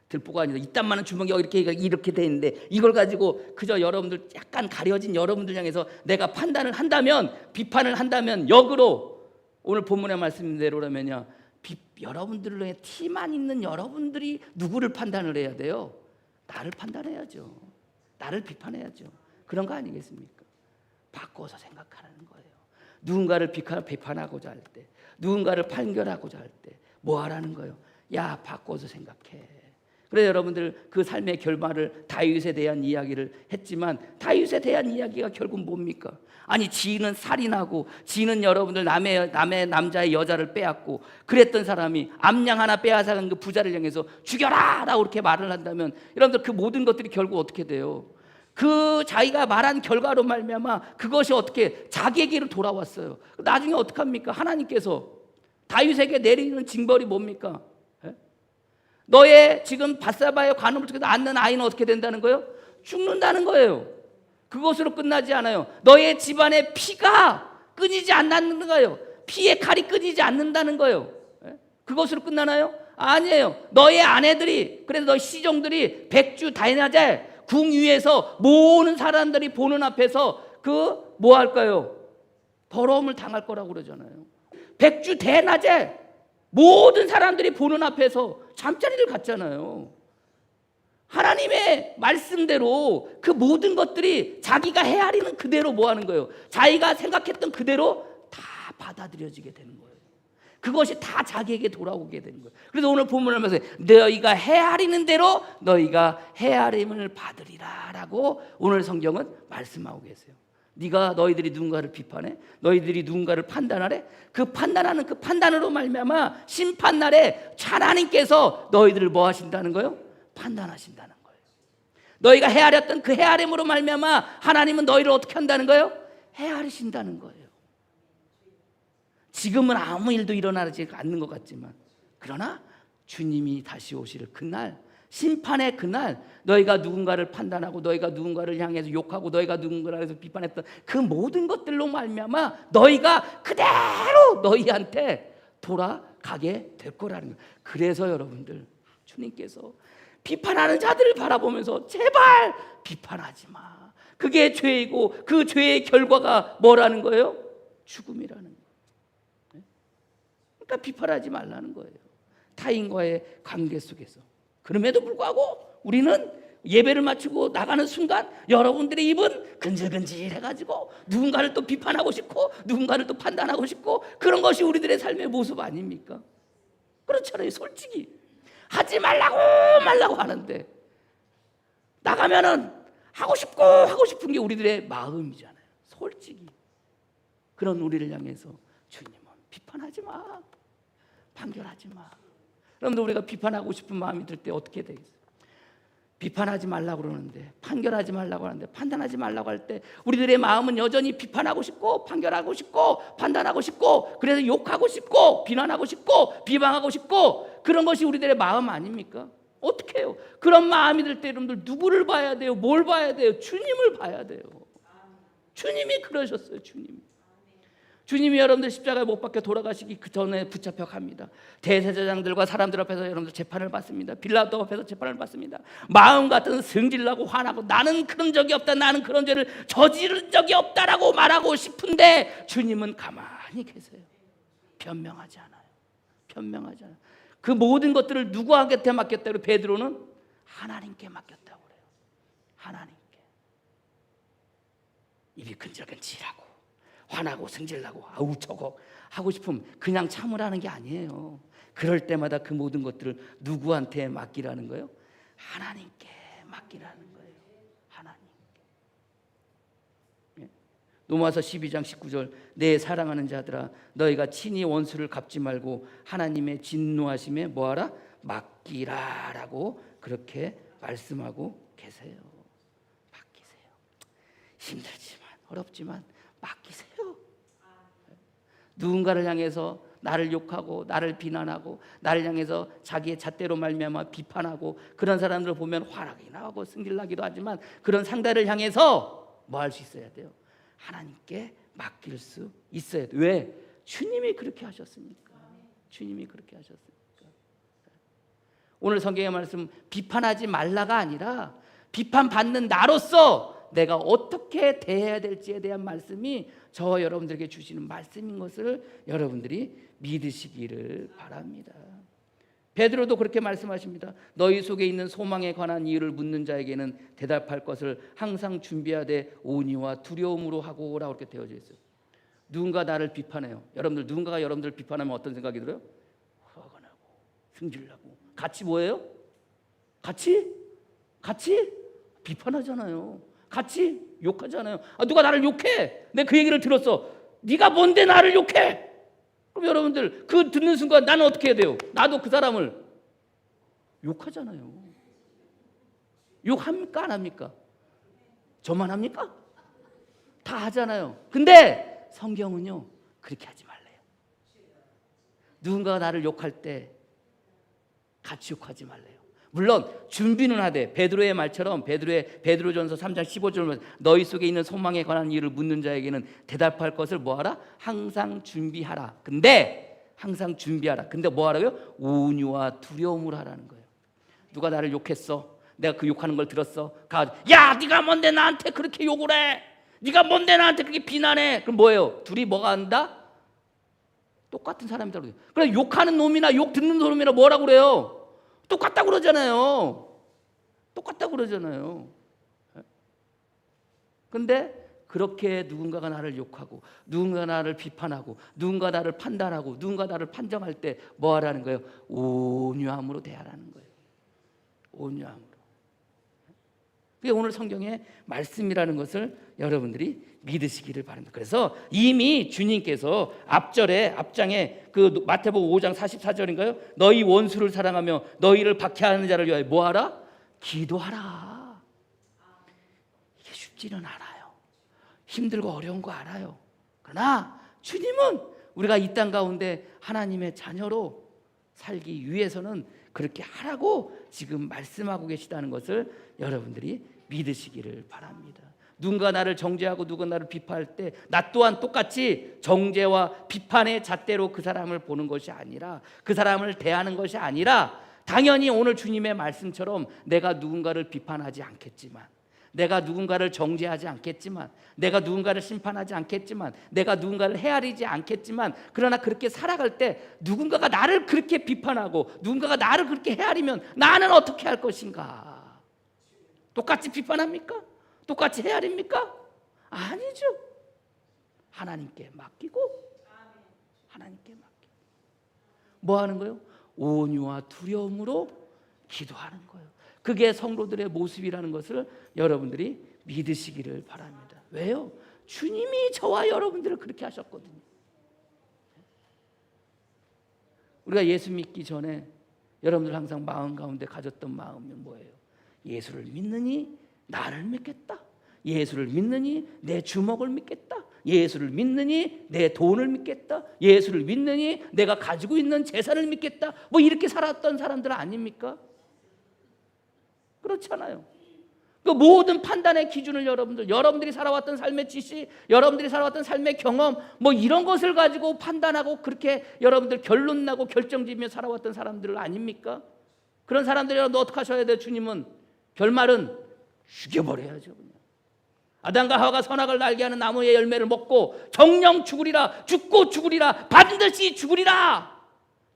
Speaker 1: 들보가 아니라 이딴만한 주먹이 이렇게 돼 있는데 이걸 가지고 그저 여러분들 약간 가려진 여러분들 향해서 내가 판단을 한다면, 비판을 한다면 역으로 오늘 본문의 말씀대로라면요, 여러분들의 티만 있는 여러분들이 누구를 판단을 해야 돼요? 나를 판단해야죠. 나를 비판해야죠. 그런 거 아니겠습니까? 바꿔서 생각하라는 거예요. 누군가를 비판하고자 할 때, 누군가를 판결하고자 할 때 뭐 하라는 거예요? 야, 바꿔서 생각해. 그래서 여러분들 그 삶의 결말을 다윗에 대한 이야기를 했지만 다윗에 대한 이야기가 결국 뭡니까? 아니 지는 살인하고 지는 여러분들 남의 남자의 여자를 빼앗고 그랬던 사람이 암양 하나 빼앗아간 그 부자를 향해서 죽여라 라고 그렇게 말을 한다면 여러분들 그 모든 것들이 결국 어떻게 돼요? 그 자기가 말한 결과로 말미암아 그것이 어떻게 자기에게로 돌아왔어요. 나중에 어떡합니까? 하나님께서 다윗에게 내리는 징벌이 뭡니까? 너의 지금 밧세바의 관음을 통해서 낳는 아이는 어떻게 된다는 거예요? 죽는다는 거예요. 그것으로 끝나지 않아요. 너의 집안의 피가 끊이지 않는 거예요. 피의 칼이 끊이지 않는다는 거예요. 그것으로 끝나나요? 아니에요. 너의 아내들이, 그래서 너의 시종들이 백주 다이나제 궁 위에서 모든 사람들이 보는 앞에서 그 뭐 할까요? 더러움을 당할 거라고 그러잖아요. 백주 대낮에 모든 사람들이 보는 앞에서 잠자리를 갔잖아요. 하나님의 말씀대로 그 모든 것들이 자기가 헤아리는 그대로 뭐 하는 거예요? 자기가 생각했던 그대로 다 받아들여지게 되는 거예요. 그것이 다 자기에게 돌아오게 되는 거예요. 그래서 오늘 본문을 하면서 너희가 헤아리는 대로 너희가 헤아림을 받으리라 라고 오늘 성경은 말씀하고 계세요. 네가 너희들이 누군가를 비판해? 너희들이 누군가를 판단하래? 그 판단하는 그 판단으로 말미암아 심판날에 하나님께서 너희들을 뭐 하신다는 거예요? 판단하신다는 거예요. 너희가 헤아렸던 그 헤아림으로 말미암아 하나님은 너희를 어떻게 한다는 거예요? 헤아리신다는 거예요. 지금은 아무 일도 일어나지 않는 것 같지만 그러나 주님이 다시 오실 그날 심판의 그날 너희가 누군가를 판단하고 너희가 누군가를 향해서 욕하고 너희가 누군가를 해서 비판했던 그 모든 것들로 말미암아 너희가 그대로 너희한테 돌아가게 될 거라는 거예요. 그래서 여러분들 주님께서 비판하는 자들을 바라보면서 제발 비판하지 마. 그게 죄이고 그 죄의 결과가 뭐라는 거예요? 죽음이라는 거예요. 그러니까 비판하지 말라는 거예요. 타인과의 관계 속에서. 그럼에도 불구하고 우리는 예배를 마치고 나가는 순간 여러분들의 입은 근질근질해가지고 누군가를 또 비판하고 싶고 누군가를 또 판단하고 싶고 그런 것이 우리들의 삶의 모습 아닙니까? 그렇잖아요. 솔직히 하지 말라고 하는데 나가면은 하고 싶은 게 우리들의 마음이잖아요. 솔직히 그런 우리를 향해서 주님은 비판하지 마, 판결하지 마. 그런데 우리가 비판하고 싶은 마음이 들 때 어떻게 되겠어요? 비판하지 말라고 그러는데 판결하지 말라고 하는데 판단하지 말라고 할 때 우리들의 마음은 여전히 비판하고 싶고 판결하고 싶고 판단하고 싶고 그래서 욕하고 싶고 비난하고 싶고 비방하고 싶고 그런 것이 우리들의 마음 아닙니까? 어떻게 해요? 그런 마음이 들 때 여러분들 누구를 봐야 돼요? 뭘 봐야 돼요? 주님을 봐야 돼요. 주님이 그러셨어요. 주님이 여러분들 십자가에 못 박혀 돌아가시기 그 전에 붙잡혀 갑니다. 대제사장들과 사람들 앞에서 여러분들 재판을 받습니다. 빌라도 앞에서 재판을 받습니다. 마음 같은 승질나고 화나고 나는 그런 적이 없다, 나는 그런 죄를 저지른 적이 없다라고 말하고 싶은데 주님은 가만히 계세요. 변명하지 않아요. 그 모든 것들을 누구한테 맡겼다고 베드로는 하나님께 맡겼다고 그래요. 하나님께. 입이 근질근질하고 화나고 승질나고 아우 저거 하고 싶으면 그냥 참으라는 게 아니에요. 그럴 때마다 그 모든 것들을 누구한테 맡기라는 거예요? 하나님께 맡기라는 거예요. 하나님께. 예. 로마서 12장 19절 내 사랑하는 자들아 너희가 친히 원수를 갚지 말고 하나님의 진노하심에 뭐하라? 맡기라라고 그렇게 말씀하고 계세요. 맡기세요. 힘들지만 어렵지만 맡기세요. 누군가를 향해서 나를 욕하고 나를 비난하고 나를 향해서 자기의 잣대로 말미암아 비판하고 그런 사람들을 보면 화나기 나고 승질나기도 하지만 그런 상대를 향해서 뭐 할 수 있어야 돼요? 하나님께 맡길 수 있어야 돼요. 왜? 주님이 그렇게 하셨으니까. 주님이 그렇게 하셨으니까. 오늘 성경의 말씀 비판하지 말라가 아니라 비판받는 나로서 내가 어떻게 대해야 될지에 대한 말씀이 저와 여러분들에게 주시는 말씀인 것을 여러분들이 믿으시기를 바랍니다. 베드로도 그렇게 말씀하십니다. 너희 속에 있는 소망에 관한 이유를 묻는 자에게는 대답할 것을 항상 준비하되 온유와 두려움으로 하고라고 이렇게 되어져 있어요. 누군가 나를 비판해요. 여러분들 누군가가 여러분들을 비판하면 어떤 생각이 들어요? 화가 나고 승질나고 같이 뭐예요? 같이 비판하잖아요. 같이 욕하잖아요. 누가 나를 욕해. 내가 그 얘기를 들었어. 네가 뭔데 나를 욕해. 그럼 여러분들 그 듣는 순간 나는 어떻게 해야 돼요? 나도 그 사람을 욕하잖아요. 욕합니까? 안 합니까? 저만 합니까? 다 하잖아요. 근데 성경은요 그렇게 하지 말래요. 누군가가 나를 욕할 때 같이 욕하지 말래요. 물론 준비는 하되 베드로의 말처럼 베드로전서 3장 15절 너희 속에 있는 소망에 관한 일을 묻는 자에게는 대답할 것을 뭐하라? 항상 준비하라. 근데 항상 준비하라. 근데 뭐하라고요? 온유와 두려움을 하라는 거예요. 누가 나를 욕했어. 내가 그 욕하는 걸 들었어. 야 네가 뭔데 나한테 그렇게 욕을 해. 네가 뭔데 나한테 그렇게 비난해. 그럼 뭐예요? 둘이 뭐가 한다? 똑같은 사람이다. 그래 욕하는 놈이나 욕 듣는 놈이나 뭐라고 그래요? 똑같다고 그러잖아요. 똑같다고 그러잖아요. 근데 그렇게 누군가가 나를 욕하고 누군가 나를 비판하고 누군가 나를 판단하고 누군가 나를 판정할 때 뭐 하라는 거예요? 온유함으로 대하라는 거예요. 온유함으로. 그게 오늘 성경의 말씀이라는 것을 여러분들이 믿으시기를 바랍니다. 그래서 이미 주님께서 앞장에 그 마태복음 5장 44절인가요? 너희 원수를 사랑하며 너희를 박해하는 자를 위하여 뭐하라? 기도하라. 이게 쉽지는 않아요. 힘들고 어려운 거 알아요. 그러나 주님은 우리가 이 땅 가운데 하나님의 자녀로 살기 위해서는 그렇게 하라고 지금 말씀하고 계시다는 것을 여러분들이 믿으시기를 바랍니다. 누군가 나를 정죄하고 누가 나를 비판할 때 나 또한 똑같이 정죄와 비판의 잣대로 그 사람을 보는 것이 아니라 그 사람을 대하는 것이 아니라 당연히 오늘 주님의 말씀처럼 내가 누군가를 비판하지 않겠지만 내가 누군가를 정죄하지 않겠지만 내가 누군가를 심판하지 않겠지만 내가 누군가를 헤아리지 않겠지만 그러나 그렇게 살아갈 때 누군가가 나를 그렇게 비판하고 누군가가 나를 그렇게 헤아리면 나는 어떻게 할 것인가? 똑같이 비판합니까? 똑같이 헤아립니까? 아니죠. 하나님께 맡기고 뭐 하는 거예요? 온유와 두려움으로 기도하는 거예요. 그게 성도들의 모습이라는 것을 여러분들이 믿으시기를 바랍니다. 왜요? 주님이 저와 여러분들을 그렇게 하셨거든요. 우리가 예수 믿기 전에 여러분들 항상 마음 가운데 가졌던 마음이 뭐예요? 예수를 믿느니 나를 믿겠다. 예수를 믿느니 내 주먹을 믿겠다. 예수를 믿느니 내 돈을 믿겠다. 예수를 믿느니 내가 가지고 있는 재산을 믿겠다. 뭐 이렇게 살았던 사람들 아닙니까? 그렇잖아요. 그 모든 판단의 기준을 여러분들이 살아왔던 삶의 지식, 여러분들이 살아왔던 삶의 경험, 뭐 이런 것을 가지고 판단하고 그렇게 여러분들 결론 나고 결정지으며 살아왔던 사람들 아닙니까? 그런 사람들이 여러분들 어떻게 하셔야 돼요? 주님은 결말은 죽여버려야죠. 그냥. 아담과 하와가 선악을 알게 하는 나무의 열매를 먹고 정령 죽으리라, 죽고 죽으리라, 반드시 죽으리라.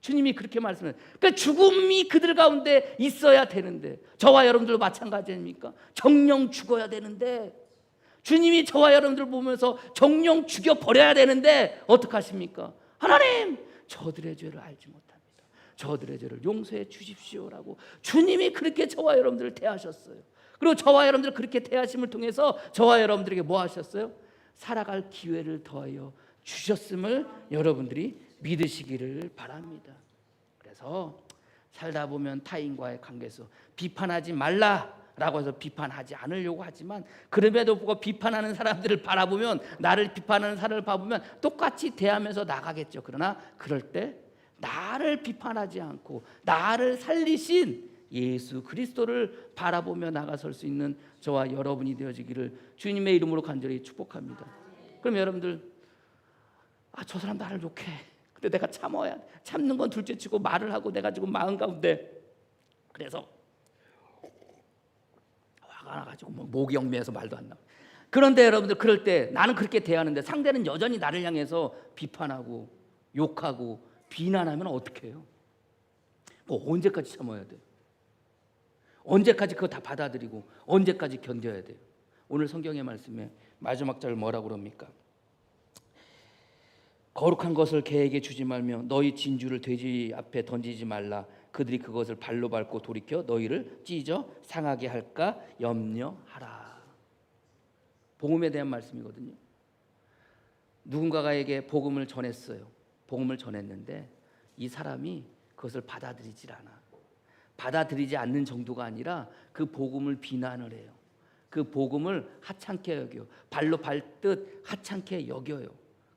Speaker 1: 주님이 그렇게 말씀해요. 그러니까 죽음이 그들 가운데 있어야 되는데 저와 여러분들도 마찬가지 아닙니까? 정령 죽어야 되는데 주님이 저와 여러분들 보면서 정령 죽여버려야 되는데 어떡하십니까? 하나님 저들의 죄를 알지 못합니다. 저들의 죄를 용서해 주십시오라고 주님이 그렇게 저와 여러분들을 대하셨어요. 그리고 저와 여러분들을 그렇게 대하심을 통해서 저와 여러분들에게 뭐 하셨어요? 살아갈 기회를 더하여 주셨음을 여러분들이 믿으시기를 바랍니다. 그래서 살다 보면 타인과의 관계에서 비판하지 말라라고 해서 비판하지 않으려고 하지만 그럼에도 불구하고 비판하는 사람들을 바라보면 나를 비판하는 사람을 바라보면 똑같이 대하면서 나가겠죠. 그러나 그럴 때 나를 비판하지 않고 나를 살리신 예수 그리스도를 바라보며 나가설 수 있는 저와 여러분이 되어지기를 주님의 이름으로 간절히 축복합니다. 그럼 여러분들 저 사람 나를 욕해. 근데 내가 참는 건 둘째치고 말을 하고 내가 지금 마음 가운데 그래서 화가 나가지고 목이 얽매여서 말도 안 나와. 그런데 여러분들 그럴 때 나는 그렇게 대하는데 상대는 여전히 나를 향해서 비판하고 욕하고 비난하면 어떻게 해요? 뭐 언제까지 참아야 돼요? 언제까지 그거 다 받아들이고 언제까지 견뎌야 돼요? 오늘 성경의 말씀에 마지막 절 뭐라고 그럽니까? 거룩한 것을 개에게 주지 말며 너희 진주를 돼지 앞에 던지지 말라. 그들이 그것을 발로 밟고 돌이켜 너희를 찢어 상하게 할까 염려하라. 복음에 대한 말씀이거든요. 누군가에게 복음을 전했어요. 복음을 전했는데 이 사람이 그것을 받아들이질 않아. 받아들이지 않는 정도가 아니라 그 복음을 비난을 해요. 그 복음을 하찮게 여겨요. 발로 밟듯 하찮게 여겨요.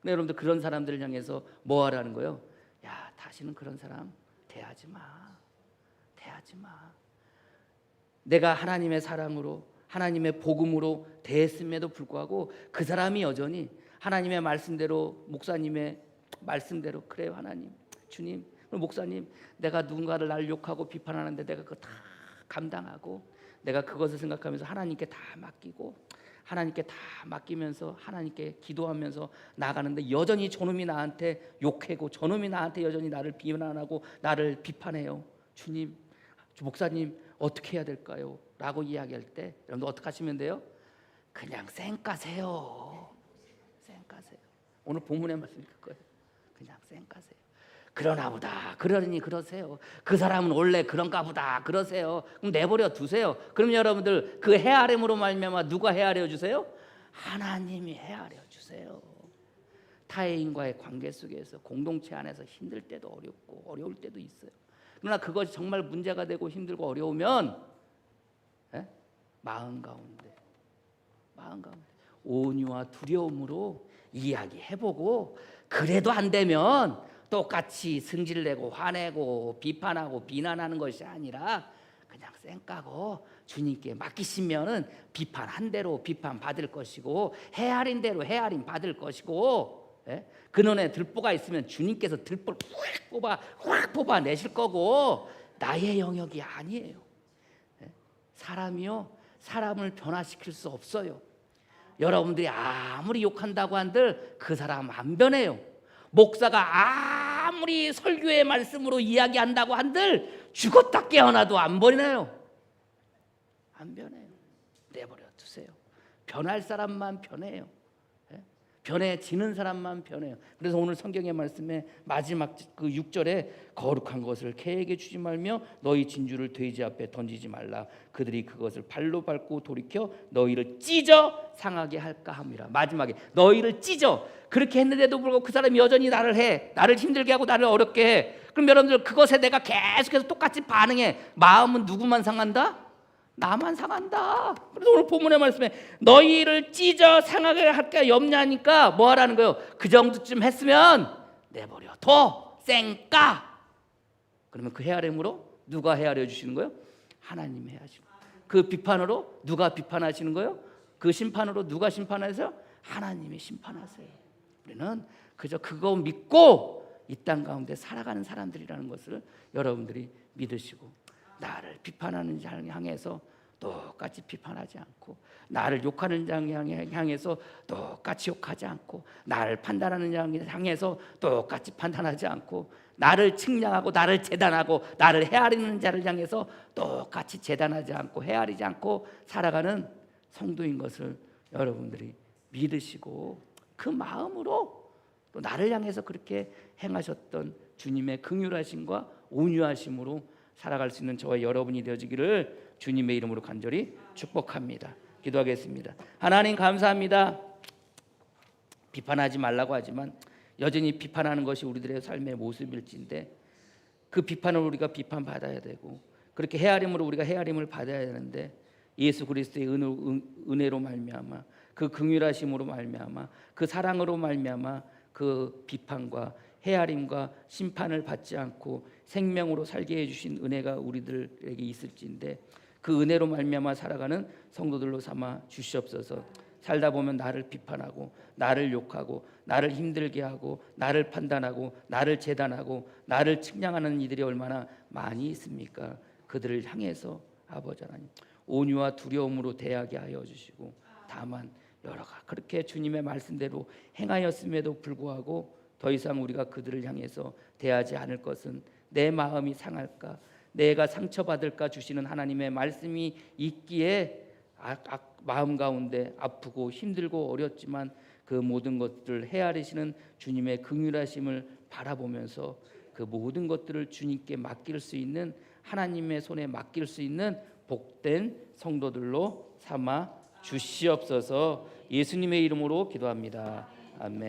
Speaker 1: 근데 여러분들 그런 사람들을 향해서 뭐 하라는 거예요? 야, 다시는 그런 사람 대하지 마. 대하지 마. 내가 하나님의 사랑으로 하나님의 복음으로 대했음에도 불구하고 그 사람이 여전히 하나님의 말씀대로, 목사님의 말씀대로, 그래요 하나님, 주님, 목사님, 내가 누군가를 날 욕하고 비판하는데 내가 그거 다 감당하고 내가 그것을 생각하면서 하나님께 다 맡기고 하나님께 다 맡기면서 하나님께 기도하면서 나가는데 여전히 저놈이 나한테 욕하고 저놈이 나한테 여전히 나를 비난하고 나를 비판해요. 주님, 목사님 어떻게 해야 될까요? 라고 이야기할 때 여러분들 어떻게 하시면 돼요? 그냥 쌩까세요. 쌩까세요. 오늘 본문의 말씀이 그거예요. 그냥 쌩까세요. 그러나 보다, 그러니 그러세요. 그 사람은 원래 그런가 보다, 그러세요. 그럼 내버려 두세요. 그럼 여러분들 그 헤아림으로 말미암아 누가 헤아려 주세요? 하나님이 헤아려 주세요. 타인과의 관계 속에서 공동체 안에서 힘들 때도 어렵고 어려울 때도 있어요. 그러나 그것이 정말 문제가 되고 힘들고 어려우면 마음 가운데 온유와 두려움으로 이야기해보고, 그래도 안 되면 똑같이 승질내고 화내고 비판하고 비난하는 것이 아니라 그냥 쌩까고 주님께 맡기시면은 비판한 대로 비판 받을 것이고 헤아린 대로 헤아림 받을 것이고, 그놈의 들보가 있으면 주님께서 들보를 확 뽑아 내실 거고 나의 영역이 아니에요. 사람이요, 사람을 변화시킬 수 없어요. 여러분들이 아무리 욕한다고 한들 그 사람 안 변해요. 목사가 아무리 설교의 말씀으로 이야기한다고 한들 죽었다 깨어나도 안 변해요. 안 변해요. 내버려 두세요. 변할 사람만 변해요. 변해지는 사람만 변해요. 그래서 오늘 성경의 말씀에 마지막 그 6절에 거룩한 것을 개에게 주지 말며 너희 진주를 돼지 앞에 던지지 말라. 그들이 그것을 발로 밟고 돌이켜 너희를 찢어 상하게 할까 함이라. 마지막에 너희를 찢어. 그렇게 했는데도 불구하고 그 사람이 여전히 나를 힘들게 하고 나를 어렵게 해. 그럼 여러분들 그것에 내가 계속해서 똑같이 반응해. 마음은 누구만 상한다? 나만 상한다. 그래서 오늘 본문의 말씀에 너희를 찢어 상하게 할까 염려하니까 뭐 하라는 거예요? 그 정도쯤 했으면 내버려 둬. 쌩까. 그러면 그 헤아림으로 누가 헤아려 주시는 거예요? 하나님이 헤아리시는 거예요. 그 비판으로 누가 비판하시는 거예요? 그 심판으로 누가 심판하세요? 하나님이 심판하세요. 우리는 그저 그거 믿고 이 땅 가운데 살아가는 사람들이라는 것을 여러분들이 믿으시고, 나를 비판하는 자를 향해서 똑같이 비판하지 않고, 나를 욕하는 자를 향해서 똑같이 욕하지 않고, 나를 판단하는 자를 향해서 똑같이 판단하지 않고, 나를 측량하고 나를 재단하고 나를 헤아리는 자를 향해서 똑같이 재단하지 않고 헤아리지 않고 살아가는 성도인 것을 여러분들이 믿으시고, 그 마음으로 또 나를 향해서 그렇게 행하셨던 주님의 긍휼하심과 온유하심으로 살아갈 수 있는 저와 여러분이 되어지기를 주님의 이름으로 간절히 축복합니다. 기도하겠습니다. 하나님 감사합니다. 비판하지 말라고 하지만 여전히 비판하는 것이 우리들의 삶의 모습일진데, 그 비판을 우리가 비판받아야 되고 그렇게 헤아림으로 우리가 헤아림을 받아야 되는데, 예수 그리스도의 은혜로 말미암아 그 긍휼하심으로 말미암아 그 사랑으로 말미암아 그 비판과 헤아림과 심판을 받지 않고 생명으로 살게 해주신 은혜가 우리들에게 있을진데, 그 은혜로 말미암아 살아가는 성도들로 삼아 주시옵소서. 살다 보면 나를 비판하고 나를 욕하고 나를 힘들게 하고 나를 판단하고 나를 재단하고 나를 측량하는 이들이 얼마나 많이 있습니까? 그들을 향해서 아버지 하나님 온유와 두려움으로 대하게 하여 주시고, 다만 여러가 그렇게 주님의 말씀대로 행하였음에도 불구하고 더 이상 우리가 그들을 향해서 대하지 않을 것은 내 마음이 상할까, 내가 상처받을까 주시는 하나님의 말씀이 있기에 마음 가운데 아프고 힘들고 어렵지만 그 모든 것들을 헤아리시는 주님의 긍휼하심을 바라보면서 그 모든 것들을 주님께 맡길 수 있는, 하나님의 손에 맡길 수 있는 복된 성도들로 삼아 주시옵소서. 예수님의 이름으로 기도합니다. 아멘.